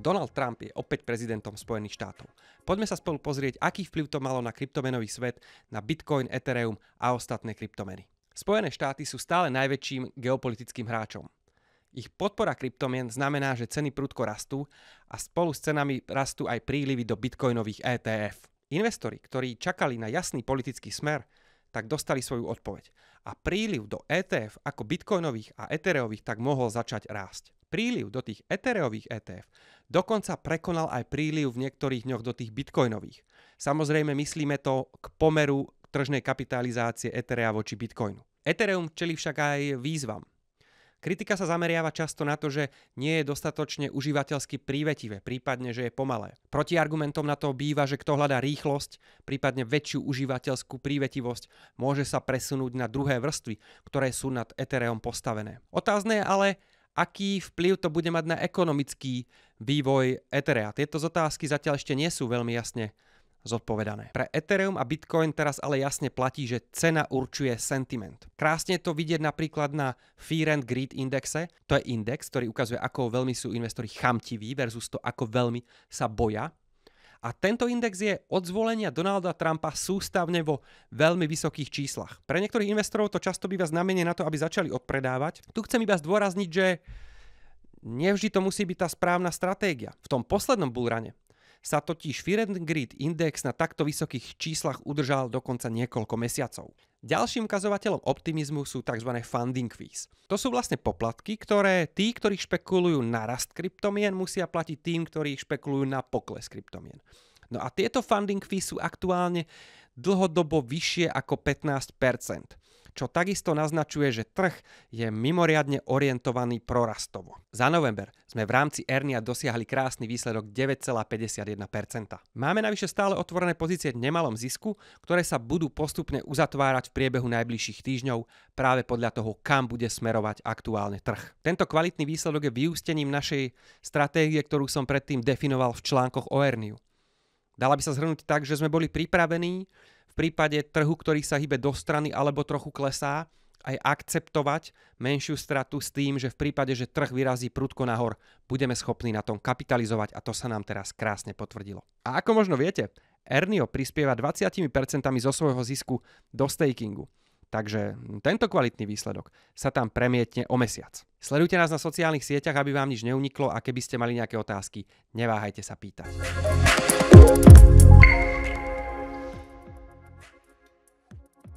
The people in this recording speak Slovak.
Donald Trump je opäť prezidentom Spojených štátov. Poďme sa spolu pozrieť, aký vplyv to malo na kryptomenový svet, na Bitcoin, Ethereum a ostatné kryptomeny. Spojené štáty sú stále najväčším geopolitickým hráčom. Ich podpora kryptomien znamená, že ceny prudko rastú a spolu s cenami rastú aj prílivy do bitcoinových ETF. Investori, ktorí čakali na jasný politický smer, tak dostali svoju odpoveď. A príliv do ETF ako bitcoinových a ethereových tak mohol začať rásť. Príliv do tých ethereových ETF dokonca prekonal aj príliv v niektorých dňoch do tých bitcoinových. Samozrejme myslíme to k pomeru tržnej kapitalizácie Etherea voči bitcoinu. Ethereum čelí však aj výzvam. Kritika sa zameriava často na to, že nie je dostatočne užívateľsky prívetivé, prípadne, že je pomalé. Protiargumentom na to býva, že kto hľadá rýchlosť, prípadne väčšiu užívateľskú prívetivosť, môže sa presunúť na druhé vrstvy, ktoré sú nad Ethereum postavené. Otázne je ale, aký vplyv to bude mať na ekonomický vývoj Etherea. Tieto otázky zatiaľ ešte nie sú veľmi jasne zodpovedané. Pre Ethereum a Bitcoin teraz ale jasne platí, že cena určuje sentiment. Krásne to vidieť napríklad na Fear and Greed indexe. To je index, ktorý ukazuje, ako veľmi sú investori chamtiví versus to, ako veľmi sa boja. A tento index je od zvolenia Donalda Trumpa sústavne vo veľmi vysokých číslach. Pre niektorých investorov to často býva znamenie na to, aby začali odpredávať. Tu chcem iba zdôrazniť, že nevždy to musí byť tá správna stratégia. V tom poslednom bullrune sa totiž Fear and Greed index na takto vysokých číslach udržal dokonca niekoľko mesiacov. Ďalším ukazovateľom optimizmu sú tzv. Funding fees. To sú vlastne poplatky, ktoré tí, ktorí špekulujú na rast kryptomien, musia platiť tým, ktorí špekulujú na pokles kryptomien. No a tieto funding fees sú aktuálne dlhodobo vyššie ako 15%. Čo takisto naznačuje, že trh je mimoriadne orientovaný prorastovo. Za november sme v rámci Ernia dosiahli krásny výsledok 9,51%. Máme navyše stále otvorené pozície v nemalom zisku, ktoré sa budú postupne uzatvárať v priebehu najbližších týždňov práve podľa toho, kam bude smerovať aktuálne trh. Tento kvalitný výsledok je vyústením našej stratégie, ktorú som predtým definoval v článkoch o Erniu. Dala by sa zhrnúť tak, že sme boli pripravení v prípade trhu, ktorý sa hýbe do strany alebo trochu klesá, aj akceptovať menšiu stratu s tým, že v prípade, že trh vyrazí prudko nahor, budeme schopní na tom kapitalizovať a to sa nám teraz krásne potvrdilo. A ako možno viete, Ernio prispieva 20% zo svojho zisku do stakingu. Takže tento kvalitný výsledok sa tam premietne o mesiac. Sledujte nás na sociálnych sieťach, aby vám nič neuniklo a keby ste mali nejaké otázky, neváhajte sa pýtať.